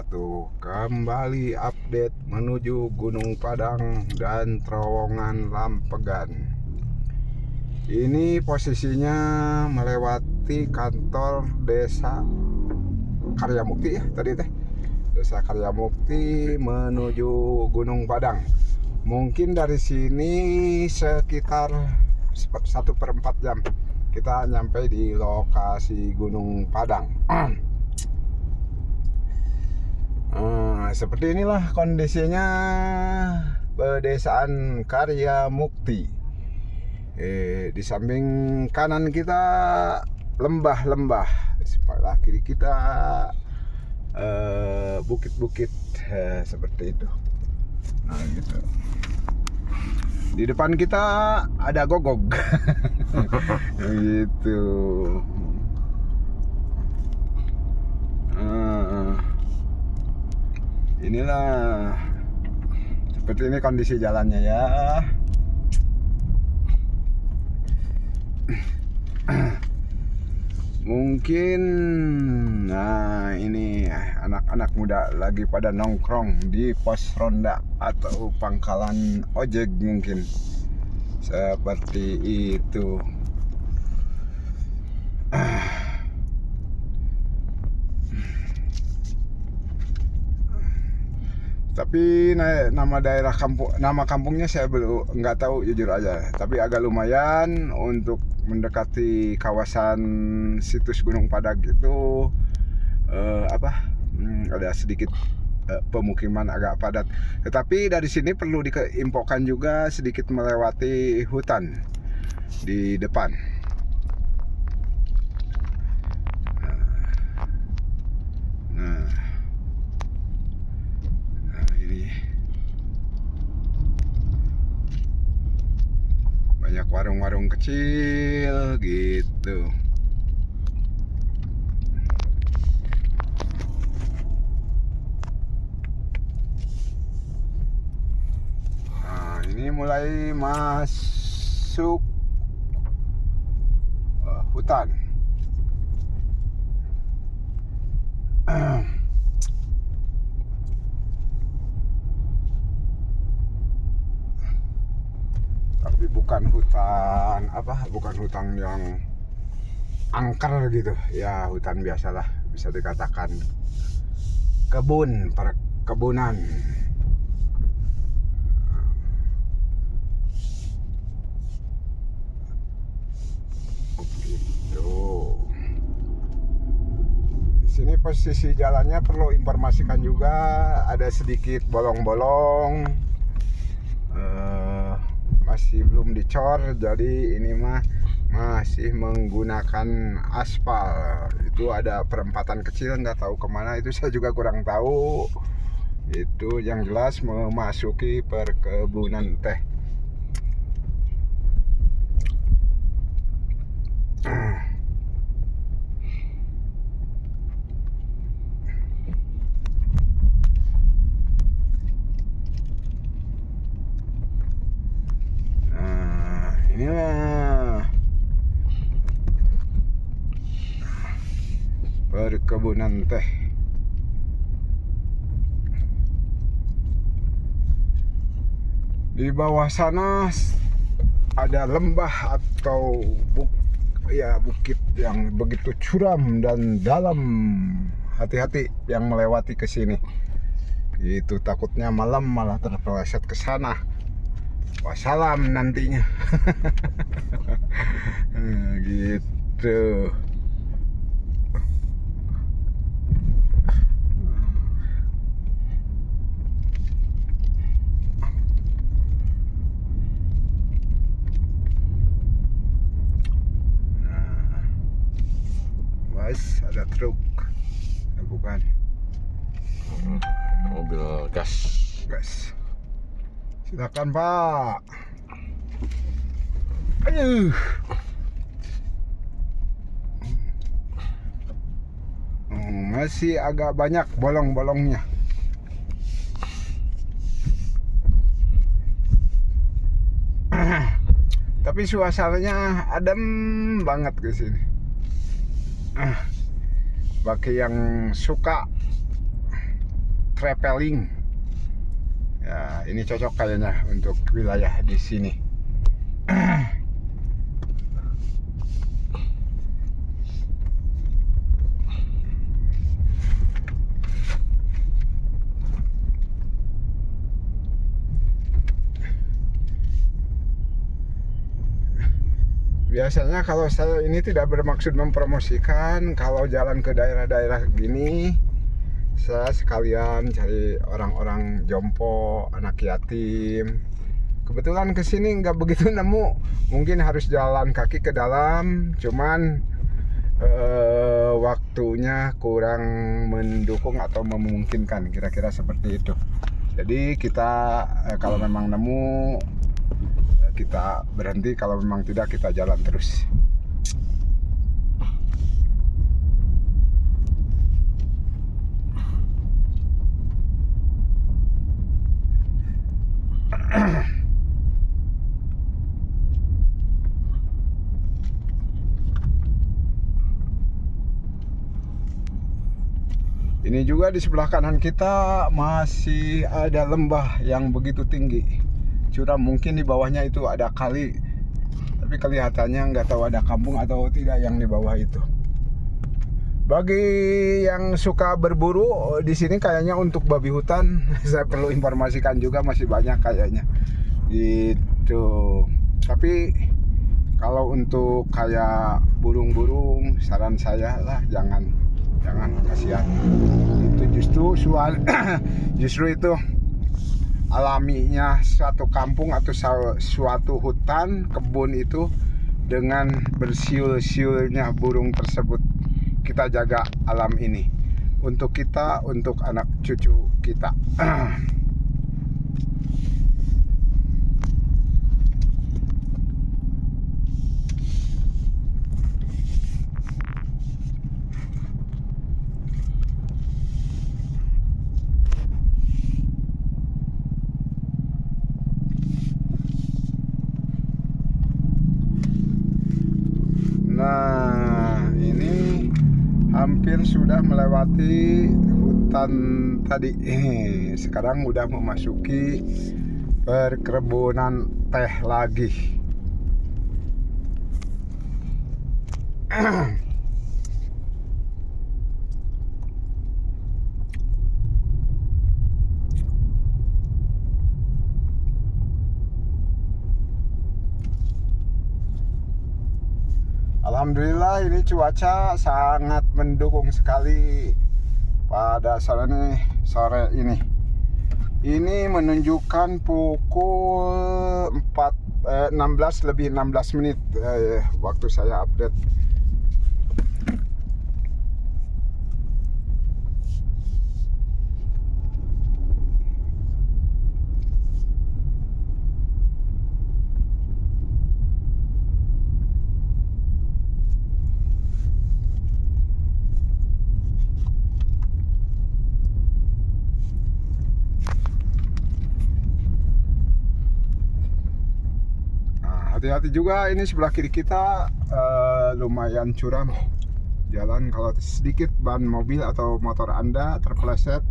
wabarakatuh. Kembali update menuju Gunung Padang dan terowongan Lampegan. Ini posisinya melewati kantor Desa Karyamukti ya tadi teh. Desa Karyamukti menuju Gunung Padang. Mungkin dari sini sekitar 1/4 jam kita nyampe di lokasi Gunung Padang. Seperti inilah kondisinya pedesaan Karyamukti. Di samping kanan kita lembah-lembah, sebelah kiri kita bukit-bukit seperti itu. Nah gitu. Di depan kita ada gogog. Gitu. Inilah seperti ini kondisi jalannya ya. Mungkin nah ini anak-anak muda lagi pada nongkrong di pos ronda atau pangkalan ojek mungkin seperti itu. Tapi nama daerah nama kampungnya saya belum nggak tahu jujur aja. Tapi agak lumayan untuk mendekati kawasan situs Gunung Padang itu ada sedikit pemukiman agak padat. Tetapi dari sini perlu diinfokan juga sedikit melewati hutan di depan. Banyak warung-warung kecil gitu. Nah, ini mulai masuk hutan. Tapi bukan hutan yang angker gitu ya, hutan biasalah, bisa dikatakan perkebunan. Gitu. Di sini posisi jalannya perlu informasikan juga, ada sedikit bolong-bolong. Masih belum dicor, jadi ini masih menggunakan aspal. Itu ada perempatan kecil, nggak tahu kemana, itu saya juga kurang tahu. Itu yang jelas memasuki perkebunan teh. Inilah perkebunan teh. Di bawah sana ada lembah atau bukit yang begitu curam dan dalam. Hati-hati yang melewati ke sini. Itu takutnya malam malah terpeleset ke sana. Wassalam nantinya. Gitu. Ada truk, bukan mobil gas. Silakan Pak. Aduh. Masih agak banyak bolong-bolongnya. Tapi suasananya adem banget ke sini. Bagi yang suka traveling. Ya, ini cocok kayaknya untuk wilayah di sini. Biasanya kalau saya ini tidak bermaksud mempromosikan, kalau jalan ke daerah-daerah gini, saya sekalian cari orang-orang jompo, anak yatim. Kebetulan kesini nggak begitu nemu, mungkin harus jalan kaki ke dalam, cuman waktunya kurang mendukung atau memungkinkan, kira-kira seperti itu. Jadi kita kalau memang nemu, kita berhenti, kalau memang tidak kita jalan terus. Ini juga di sebelah kanan kita masih ada lembah yang begitu tinggi, curam. Mungkin di bawahnya itu ada kali, tapi kelihatannya nggak tahu ada kampung atau tidak yang di bawah itu. Bagi yang suka berburu di sini kayaknya untuk babi hutan, saya perlu informasikan juga masih banyak kayaknya gitu. Tapi kalau untuk kayak burung-burung, saran saya lah jangan, kasihan. Itu justru itu alaminya suatu kampung atau suatu hutan, kebun itu dengan bersiul-siulnya burung tersebut. Kita jaga alam ini untuk kita, untuk anak cucu kita. Nah, ini hampir sudah melewati hutan tadi. Sekarang udah memasuki perkebunan teh lagi. Alhamdulillah ini cuaca sangat mendukung sekali pada sore ini. Ini menunjukkan pukul 16 lebih 16 menit waktu saya update. Hati-hati juga, ini sebelah kiri kita lumayan curam jalan. Kalau sedikit ban mobil atau motor Anda terpeleset,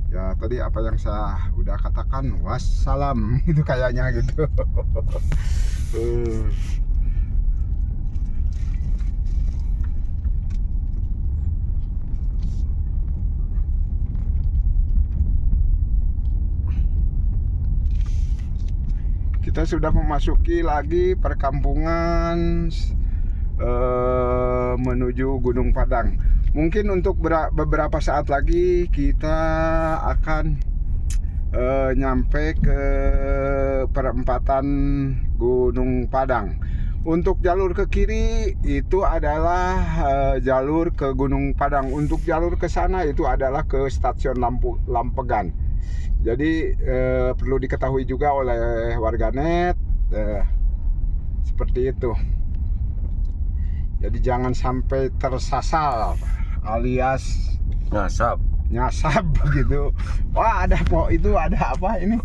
ya tadi apa yang saya udah katakan, wassalam itu kayaknya gitu. Kita sudah memasuki lagi perkampungan menuju Gunung Padang. Mungkin untuk beberapa saat lagi kita akan nyampe ke perempatan Gunung Padang. Untuk jalur ke kiri itu adalah jalur ke Gunung Padang. Untuk jalur ke sana itu adalah ke stasiun Lampegan. Jadi perlu diketahui juga oleh warganet seperti itu. Jadi jangan sampai tersasar alias nyasap begitu. Wah, ada itu ada apa ini?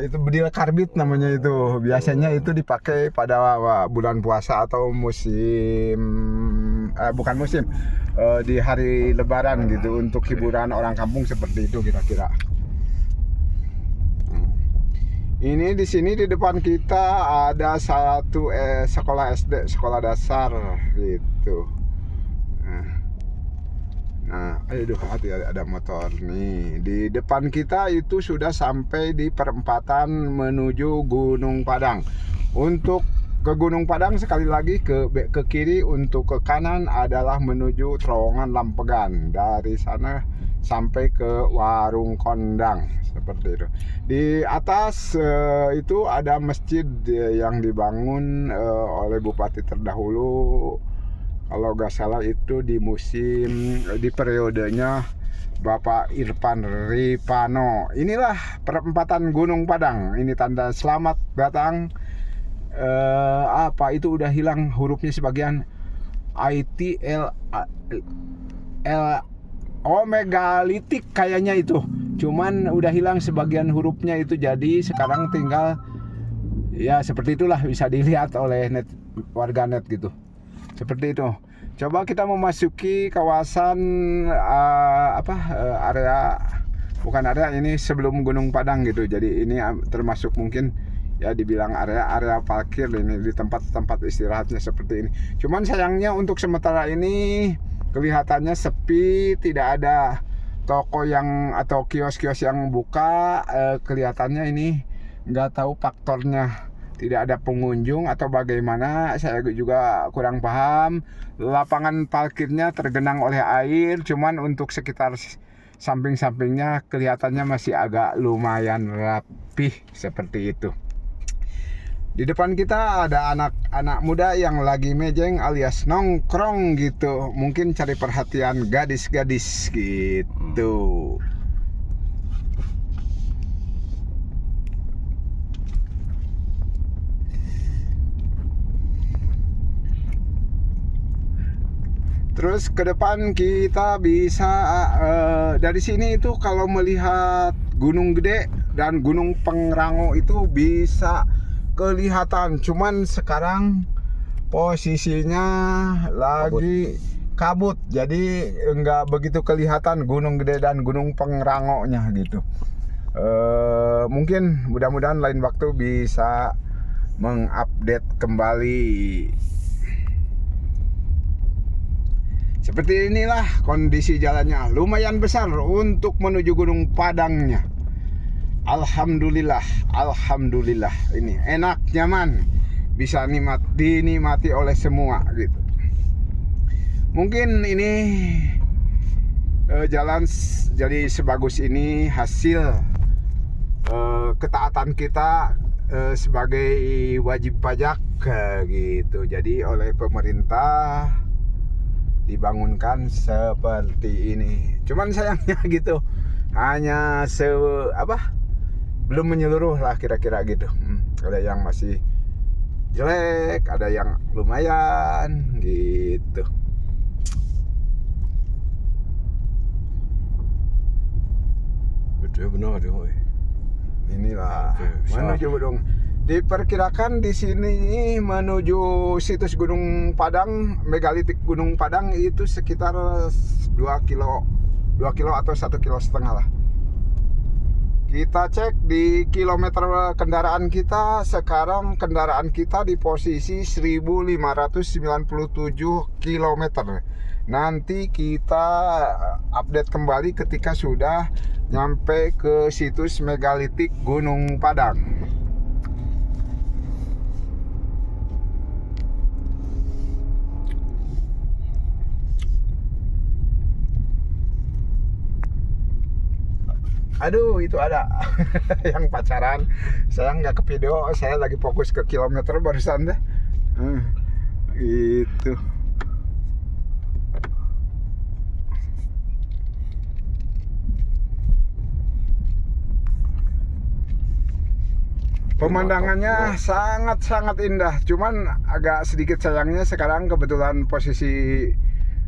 Itu bedil karbit namanya itu. Biasanya itu dipakai pada bulan puasa atau musim bukan musim, di hari Lebaran gitu, untuk hiburan orang kampung seperti itu kira-kira. Ini di sini di depan kita ada satu sekolah SD, sekolah dasar gitu. Nah, aduh, hati ada motor nih. Di depan kita itu sudah sampai di perempatan menuju Gunung Padang. Untuk ke Gunung Padang sekali lagi ke kiri, untuk ke kanan adalah menuju terowongan Lampegan. Dari sana sampai ke Warung Kondang seperti itu. Di atas itu ada masjid yang dibangun oleh bupati terdahulu. Kalau nggak salah itu di periodenya Bapak Irfan Ripano. Inilah perempatan Gunung Padang. Ini tanda selamat datang. Apa itu udah hilang hurufnya sebagian. ITL megalitik kayaknya itu. Cuman udah hilang sebagian hurufnya itu, jadi sekarang tinggal ya seperti itulah, bisa dilihat oleh warganet gitu. Seperti itu. Coba kita memasuki kawasan area, bukan area, ini sebelum Gunung Padang gitu. Jadi ini termasuk mungkin ya dibilang area parkir ini, di tempat-tempat istirahatnya seperti ini. Cuman sayangnya untuk sementara ini kelihatannya sepi, tidak ada toko yang atau kios-kios yang buka. Kelihatannya ini nggak tahu faktornya, tidak ada pengunjung atau bagaimana, saya juga kurang paham. Lapangan parkirnya tergenang oleh air, cuman untuk sekitar samping-sampingnya kelihatannya masih agak lumayan rapih seperti itu. Di depan kita ada anak-anak muda yang lagi mejeng alias nongkrong gitu, mungkin cari perhatian gadis-gadis gitu. Terus ke depan kita bisa dari sini itu kalau melihat Gunung Gede dan Gunung Pangrango itu bisa kelihatan. Cuman sekarang posisinya lagi kabut, jadi nggak begitu kelihatan Gunung Gede dan Gunung Pangrango-nya gitu. Mungkin mudah-mudahan lain waktu bisa mengupdate kembali. Seperti inilah kondisi jalannya, lumayan besar untuk menuju Gunung Padangnya. Alhamdulillah, alhamdulillah, ini enak, nyaman, bisa dinikmati oleh semua gitu. Mungkin ini jalan jadi sebagus ini hasil ketaatan kita sebagai wajib pajak gitu. Jadi oleh pemerintah dibangunkan seperti ini. Cuman sayangnya gitu, hanya belum menyeluruh lah kira-kira gitu. Ada yang masih jelek, ada yang lumayan gitu. Betul benar dia. Inilah menuju Gunung. Diperkirakan di sini menuju situs Gunung Padang, megalitik Gunung Padang itu sekitar 2 kilo atau 1,5 kilo lah. Kita cek di kilometer kendaraan kita, sekarang kendaraan kita di posisi 1597 km. Nanti kita update kembali ketika sudah nyampe ke situs megalitik Gunung Padang. Aduh, itu ada yang pacaran. Saya nggak ke video, saya lagi fokus ke kilometer barusan deh. Gitu. Pemandangannya sangat-sangat indah. Cuman agak sedikit sayangnya sekarang kebetulan posisi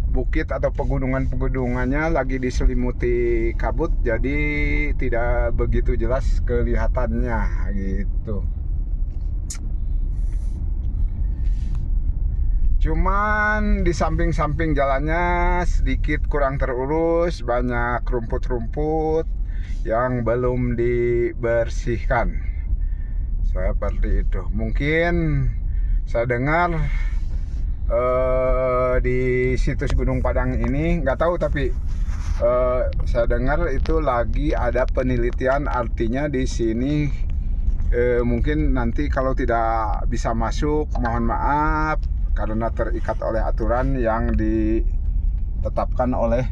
bukit atau pegunungannya lagi diselimuti kabut, jadi tidak begitu jelas kelihatannya gitu. Cuman di samping-samping jalannya sedikit kurang terurus, banyak rumput-rumput yang belum dibersihkan. Seperti itu. Mungkin saya dengar di situs Gunung Padang ini, nggak tahu, tapi saya dengar itu lagi ada penelitian, artinya di sini mungkin nanti kalau tidak bisa masuk, mohon maaf karena terikat oleh aturan yang ditetapkan oleh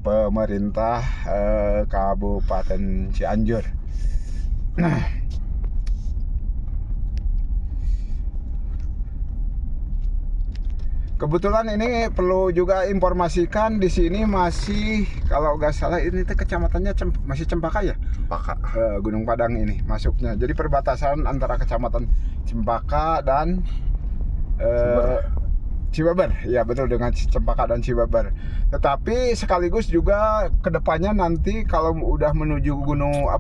pemerintah Kabupaten Cianjur. Kebetulan ini perlu juga informasikan, di sini masih, kalau nggak salah ini tuh kecamatannya masih Cempaka ya? Cempaka. Gunung Padang ini masuknya. Jadi perbatasan antara kecamatan Cempaka dan Cibaber. Ya betul, dengan Cempaka dan Cibaber. Tetapi sekaligus juga kedepannya nanti kalau udah menuju gunung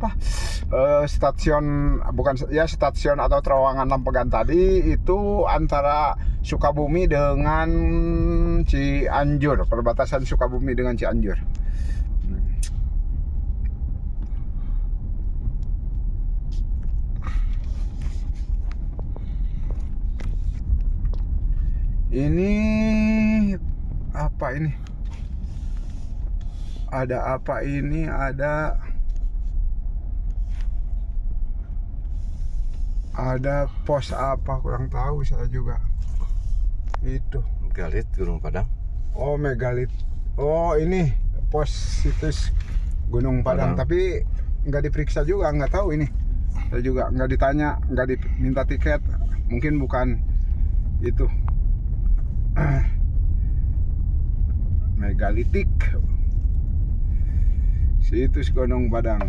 stasiun, bukan ya, stasiun atau terowongan Lampegan tadi, itu antara Sukabumi dengan Cianjur, perbatasan Sukabumi dengan Cianjur. Ini apa ini? Ada apa ini? Ada pos apa, kurang tahu saya juga. Itu Megalit Gunung Padang. oh, megalit. Oh, ini pos situs Gunung Padang. Tapi nggak diperiksa juga, nggak tahu ini. Saya juga nggak ditanya, nggak diminta tiket. Mungkin bukan itu. Megalitik situs Gunung Padang.